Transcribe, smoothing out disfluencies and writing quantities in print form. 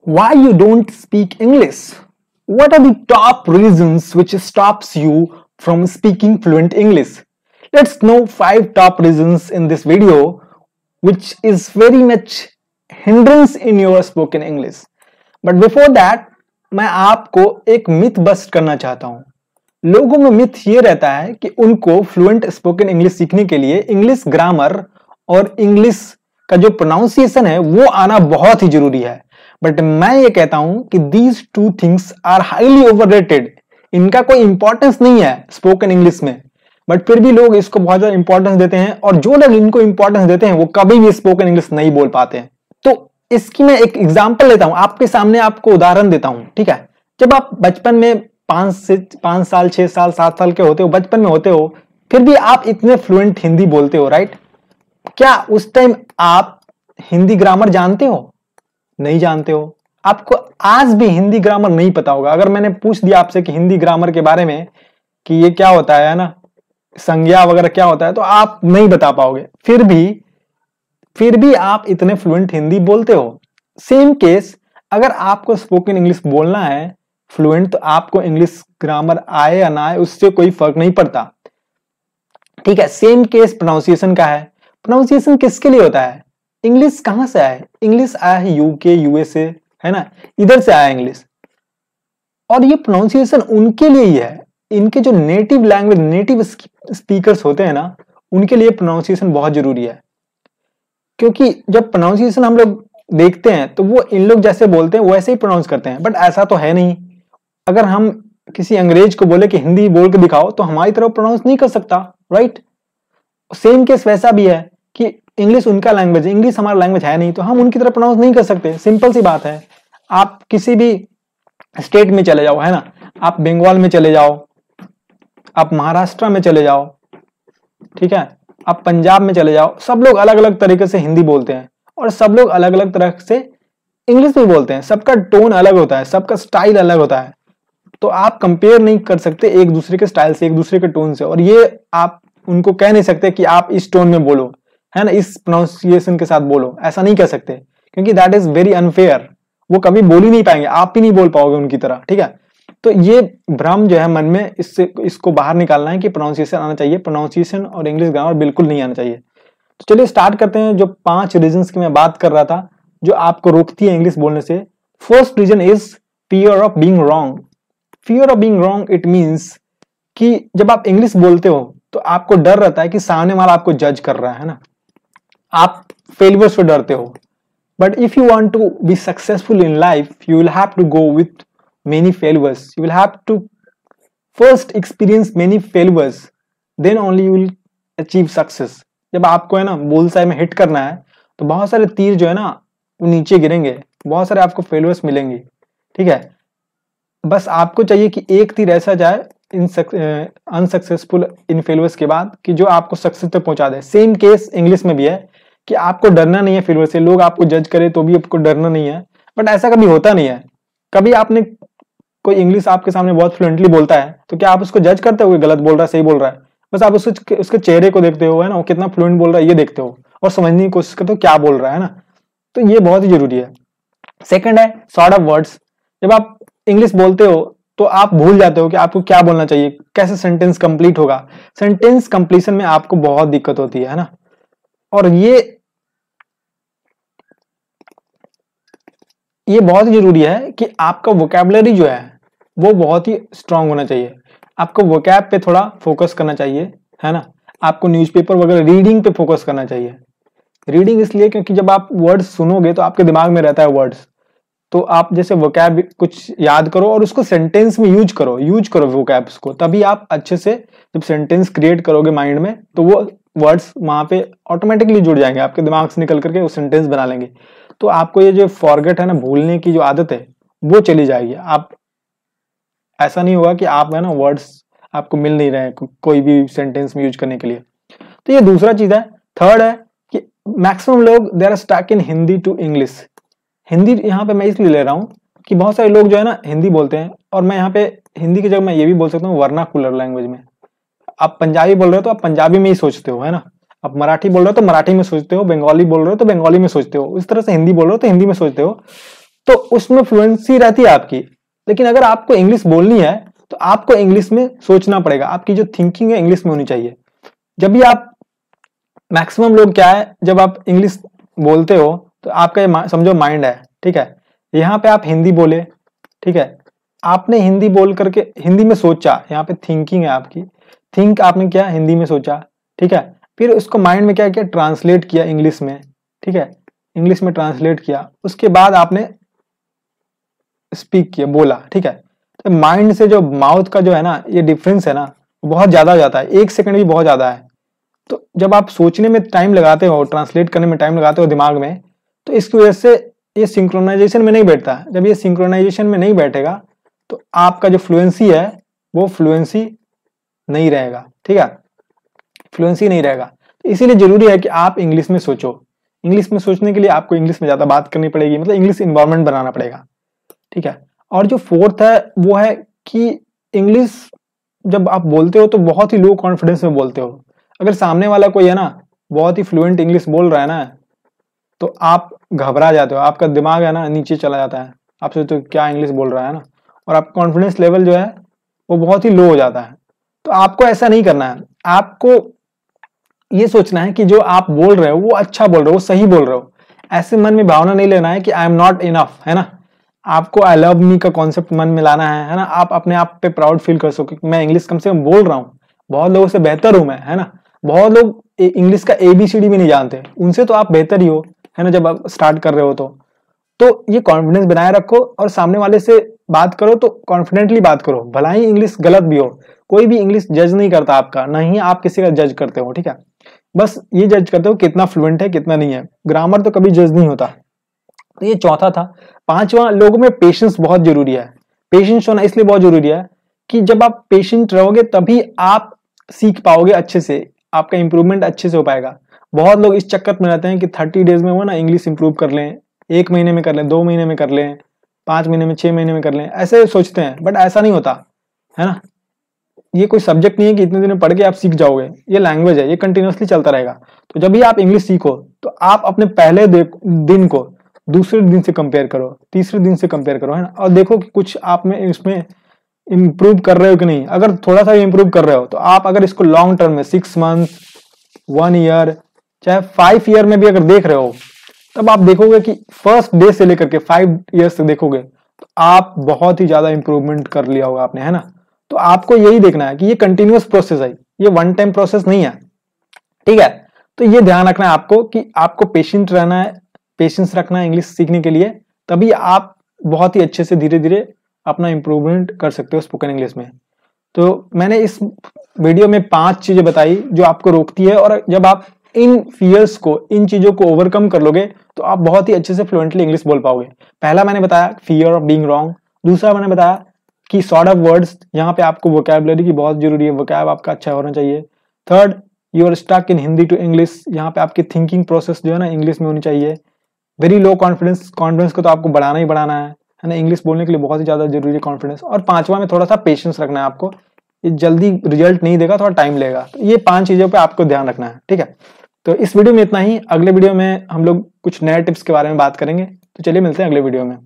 Why you don't speak English? What are the top reasons which stops you from speaking fluent English? Let's know 5 top reasons in this video which is very much hindrance in your spoken English. But before that मैं आपको एक myth bust करना चाहता हूं. लोगों में myth ये रहता है कि उनको फ्लुएंट स्पोकन इंग्लिश सीखने के लिए इंग्लिश ग्रामर और इंग्लिश का जो प्रोनाउंसिएशन है वो आना बहुत ही जरूरी है. बट मैं ये कहता हूं कि these two things are highly overrated. इनका कोई इंपॉर्टेंस नहीं है स्पोकन इंग्लिश में, बट फिर भी लोग इसको बहुत ज्यादा इंपॉर्टेंस देते हैं और जो लोग इनको इंपॉर्टेंस देते हैं वो कभी भी स्पोकन इंग्लिश नहीं बोल पाते हैं. तो इसकी मैं एक एग्जांपल लेता हूं आपके सामने, आपको उदाहरण देता हूं. ठीक है, जब आप बचपन में 5 साल 6 साल 7 साल के होते हो, बचपन में होते हो, फिर भी आप इतने फ्लुएंट हिंदी बोलते हो, राइट? क्या उस टाइम आप हिंदी ग्रामर जानते हो? नहीं जानते हो. आपको आज भी हिंदी ग्रामर नहीं पता होगा. अगर मैंने पूछ दिया आपसे कि हिंदी ग्रामर के बारे में कि ये क्या होता है ना, संज्ञा वगैरह क्या होता है, तो आप नहीं बता पाओगे. फिर भी आप इतने फ्लुएंट हिंदी बोलते हो. सेम केस, अगर आपको स्पोकन इंग्लिश बोलना है फ्लुएंट, तो आपको इंग्लिश ग्रामर आए या ना आए उससे कोई फर्क नहीं पड़ता. ठीक है, सेम केस प्रोनाउंसिएशन का है. प्रोनाउंसिएशन किसके लिए होता है? इंग्लिश कहां से आया है? इंग्लिश आया है यूके यूएसए, है ना, इधर से आया इंग्लिश. और ये प्रोनाउंसिएशन उनके लिए ही है. इनके जो नेटिव लैंग्वेज नेटिव स्पीकर्स होते हैं ना, उनके लिए प्रोनाउंसिएशन बहुत जरूरी है. क्योंकि जब प्रोनाउंसिएशन हम लोग देखते हैं तो वो इन लोग जैसे बोलते हैं वैसे ही प्रोनाउंस करते हैं, बट ऐसा तो है नहीं. अगर हम किसी अंग्रेज को बोले कि हिंदी बोल के दिखाओ तो हमारी तरफ प्रोनाउंस नहीं कर सकता, राइट? सेम केस वैसा भी है कि इंग्लिश उनका लैंग्वेज है, इंग्लिश हमारा लैंग्वेज है नहीं, तो हम उनकी तरह प्रोनाउंस नहीं कर सकते. सिंपल सी बात है. आप किसी भी स्टेट में चले जाओ, है ना, आप बंगाल में चले जाओ, आप महाराष्ट्र में चले जाओ, ठीक है, आप पंजाब में चले जाओ, सब लोग अलग अलग तरीके से हिंदी बोलते हैं और सब लोग अलग अलग तरह से इंग्लिश भी बोलते हैं. सबका टोन अलग होता है, सबका स्टाइल अलग होता है. तो आप कंपेयर नहीं कर सकते एक दूसरे के स्टाइल से, एक दूसरे के टोन से. और ये आप उनको कह नहीं सकते कि आप इस टोन में बोलो, है ना, इस प्रोनाउंसिएशन के साथ बोलो. ऐसा नहीं कह सकते क्योंकि दैट इज वेरी अनफेयर. वो कभी बोल ही नहीं पाएंगे, आप ही नहीं बोल पाओगे उनकी तरह. ठीक है, तो ये भ्रम जो है मन में, इसको बाहर निकालना है कि प्रोनाउंसिएशन आना चाहिए. प्रोनाउंसिएशन और इंग्लिश ग्रामर बिल्कुल नहीं आना चाहिए. तो चलिए स्टार्ट करते हैं. जो 5 रीजंस की मैं बात कर रहा था जो आपको रोकती है इंग्लिश बोलने से. First reason is fear of being wrong. Fear of being wrong it means कि जब आप इंग्लिश बोलते हो तो आपको डर रहता है कि सामने वाला आपको जज कर रहा है ना, आप फेलियर से डरते हो. But if you want to be successful in life you will have to go with many failures. You will have to first experience many failures, then only you will achieve success. जब आपको है ना bullseye में hit करना है तो बहुत सारे तीर जो है ना वो नीचे गिरेंगे, बहुत सारे आपको फेलियर्स मिलेंगे. ठीक है, बस आपको चाहिए कि एक तीर ऐसा जाए इन अनसक्सेसफुल इन फेलियर्स के बाद कि जो आपको सक्सेस तक पहुंचा दे. सेम केस इंग्लिश में भी है कि आपको डरना नहीं है फेलियर से. लोग आपको जज करे तो भी आपको डरना नहीं है, बट ऐसा कभी होता नहीं है. कभी आपने कोई इंग्लिश आपके सामने बहुत फ्लुएंटली बोलता है तो क्या आप उसको जज करते हो गलत बोल रहा है सही बोल रहा है? बस आप उसके चेहरे को देखते हो, है ना, वो कितना फ्लुएंट बोल रहा है ये देखते हो और समझने की कोशिश करते हो क्या बोल रहा है ना. तो ये बहुत ही जरूरी है. सेकंड है सॉर्ट ऑफ वर्ड्स. जब आप इंग्लिश बोलते हो तो आप भूल जाते हो कि आपको क्या बोलना चाहिए, कैसे सेंटेंस कंप्लीट होगा. सेंटेंस कंप्लीशन में आपको बहुत दिक्कत होती है ना. और ये बहुत ही जरूरी है कि आपका वोकैबुलरी जो है वो बहुत ही स्ट्रांग होना चाहिए. आपको वोकैब पे थोड़ा फोकस करना चाहिए, है ना. आपको न्यूज़पेपर वगैरह रीडिंग पे फोकस करना चाहिए. रीडिंग इसलिए क्योंकि जब आप वर्ड्स सुनोगे तो आपके दिमाग में रहता है वर्ड्स, तो आप जैसे वोकैब कुछ याद करो और उसको सेंटेंस में यूज करो वोकैब्स को. तभी आप अच्छे से जब सेंटेंस क्रिएट करोगे माइंड में तो वो वर्ड्स वहां पे ऑटोमेटिकली जुड़ जाएंगे, आपके दिमाग से निकल करके वो सेंटेंस बना लेंगे. तो आपको ये जो फॉरगेट है ना, भूलने की जो आदत है वो चली जाएगी. आप ऐसा नहीं होगा कि आप है ना वर्ड्स आपको मिल नहीं रहे हैं कोई भी सेंटेंस में यूज करने के लिए. तो ये दूसरा चीज है. थर्ड है कि मैक्सिमम लोग they are stuck in Hindi to English. Hindi यहाँ पे मैं इसलिए ले रहा हूँ कि बहुत सारे लोग जो है ना हिंदी बोलते हैं, और मैं यहाँ पे हिंदी की जगह मैं ये भी बोल सकता हूँ वर्नाकुलर लैंग्वेज में. आप पंजाबी बोल रहे हो तो आप पंजाबी में ही सोचते हो, है ना. आप मराठी बोल रहे हो तो मराठी में सोचते हो, बंगाली बोल रहे हो तो बंगाली में सोचते हो, इस तरह से हिंदी बोल रहे हो तो हिंदी में सोचते हो. तो उसमें फ्लुएंसी रहती है आपकी। लेकिन अगर आपको इंग्लिश बोलनी है तो आपको इंग्लिश में सोचना पड़ेगा, आपकी जो थिंकिंग है इंग्लिश में होनी चाहिए। जब भी आप, मैक्सिमम लोग क्या है, जब आप इंग्लिश बोलते हो तो आपका ये समझो माइंड है, ठीक है, यहाँ पे आप हिंदी बोले, ठीक है, आपने हिंदी बोल करके हिंदी में सोचा, यहाँ पे थिंकिंग है आपकी, थिंक आपने क्या हिंदी में सोचा, ठीक है, फिर उसको माइंड में क्या किया, ट्रांसलेट किया इंग्लिश में, ठीक है, इंग्लिश में ट्रांसलेट किया, उसके बाद आपने स्पीक किया, बोला, ठीक है। तो माइंड से जो माउथ का जो है ना, ये डिफरेंस है ना, बहुत ज्यादा हो जाता है, 1 सेकंड भी बहुत ज्यादा है। तो जब आप सोचने में टाइम लगाते हो, ट्रांसलेट करने में टाइम लगाते हो दिमाग में, तो इसकी वजह से ये सिंक्रोनाइजेशन में नहीं बैठता। जब ये सिंक्रोनाइजेशन में नहीं बैठेगा तो आपका जो फ्लुएंसी है वो फ्लुएंसी नहीं रहेगा, ठीक है, फ्लुएंसी नहीं रहेगा। तो इसीलिए जरूरी है कि आप इंग्लिश में सोचो। इंग्लिश में सोचने के लिए आपको इंग्लिश में ज्यादा बात करनी पड़ेगी, मतलब इंग्लिश इन्वायरमेंट बनाना पड़ेगा, ठीक है। और जो फोर्थ है वो है कि इंग्लिश जब आप बोलते हो तो बहुत ही लो कॉन्फिडेंस में बोलते हो। अगर सामने वाला कोई है ना बहुत ही फ्लुएंट इंग्लिश बोल रहा है ना, तो आप घबरा जाते हो, आपका दिमाग है ना नीचे चला जाता है, आप सोचते हो क्या इंग्लिश बोल रहा है ना, और आपका कॉन्फिडेंस लेवल जो है वो बहुत ही लो हो जाता है। तो आपको ऐसा नहीं करना है, आपको ये सोचना है कि जो आप बोल रहे हो वो अच्छा बोल रहे हो, वो सही बोल रहे हो। ऐसे मन में भावना नहीं लेना है कि आई एम नॉट इनफ, है ना। आपको आई लव मी का कॉन्सेप्ट मन में लाना है ना। आप अपने आप पे प्राउड फील कर सको कि मैं इंग्लिश कम से कम बोल रहा हूँ, बहुत लोगों से बेहतर हूं मैं, है ना। बहुत लोग इंग्लिश का ABCD भी नहीं जानते, उनसे तो आप बेहतर ही हो, है ना, जब आप स्टार्ट कर रहे हो तो ये कॉन्फिडेंस बनाए रखो और सामने वाले से बात करो तो कॉन्फिडेंटली बात करो, भला ही इंग्लिश गलत भी हो। कोई भी इंग्लिश जज नहीं करता आपका, ना ही आप किसी का जज करते हो, ठीक है। बस ये जज करते हो कितना फ्लुएंट है कितना नहीं है, ग्रामर तो कभी जज नहीं होता। तो ये चौथा था। पांचवा, लोगों में पेशेंस बहुत जरूरी है। पेशेंस होना इसलिए बहुत जरूरी है कि जब आप पेशेंट रहोगे तभी आप सीख पाओगे अच्छे से, आपका इंप्रूवमेंट अच्छे से हो पाएगा। बहुत लोग इस चक्कर में रहते हैं कि 30 डेज में वो ना इंग्लिश इंप्रूव कर लें, 1 महीने में कर लें, 2 महीने में कर लें, 5 महीने में, 6 महीने में कर लें, ऐसे सोचते हैं, बट ऐसा नहीं होता, है ना। ये कोई सब्जेक्ट नहीं है कि इतने दिन में पढ़ के आप सीख जाओगे, ये लैंग्वेज है, ये कंटिन्यूअसली चलता रहेगा। तो जब भी आप इंग्लिश सीखो तो आप अपने पहले दिन को दूसरे दिन से कंपेयर करो, तीसरे दिन से कंपेयर करो, है ना, और देखो कि कुछ आप में इसमें इंप्रूव कर रहे हो कि नहीं। अगर थोड़ा सा इंप्रूव कर रहे हो तो आप अगर इसको लॉन्ग टर्म में 6 मंथ, 1 ईयर, चाहे 5 ईयर में भी अगर देख रहे हो, तब आप देखोगे कि फर्स्ट डे से लेकर के 5 ईयर्स तक देखोगे तो आप बहुत ही ज्यादा इंप्रूवमेंट कर लिया होगा आपने, है ना। तो आपको यही देखना है कि ये कंटिन्यूअस प्रोसेस है, ये वन टाइम प्रोसेस नहीं है, ठीक है। तो ये ध्यान रखना है आपको कि आपको पेशेंट रहना है, पेशेंस रखना है इंग्लिश सीखने के लिए, तभी आप बहुत ही अच्छे से धीरे धीरे अपना इंप्रूवमेंट कर सकते हो स्पोकन इंग्लिश में। तो मैंने इस वीडियो में 5 चीजें बताई जो आपको रोकती है, और जब आप इन फियर्स को, इन चीजों को ओवरकम कर लोगे तो आप बहुत ही अच्छे से फ्लुएंटली इंग्लिश बोल पाओगे। पहला मैंने बताया फियर ऑफ बीइंग रॉन्ग, दूसरा मैंने बताया कि सॉर्ट ऑफ वर्ड्स, यहाँ पे आपको वोकैबुलरी की बहुत जरूरी है, वोकैब आपका अच्छा होना चाहिए। Third, you are stuck in Hindi to English, यहाँ पे आपकी थिंकिंग प्रोसेस जो है ना इंग्लिश में होनी चाहिए। वेरी लो कॉन्फिडेंस, कॉन्फिडेंस को तो आपको बढ़ाना ही बढ़ाना है ना, इंग्लिश बोलने के लिए बहुत ही ज्यादा जरूरी है कॉन्फिडेंस। और पांचवा में थोड़ा सा पेशेंस रखना है आपको, ये जल्दी रिजल्ट नहीं देगा, थोड़ा टाइम लेगा। तो ये 5 चीजों पे आपको ध्यान रखना है, ठीक है। तो इस वीडियो में इतना ही, अगले वीडियो में हम लोग कुछ नए टिप्स के बारे में बात करेंगे। तो चलिए मिलते हैं अगले वीडियो में।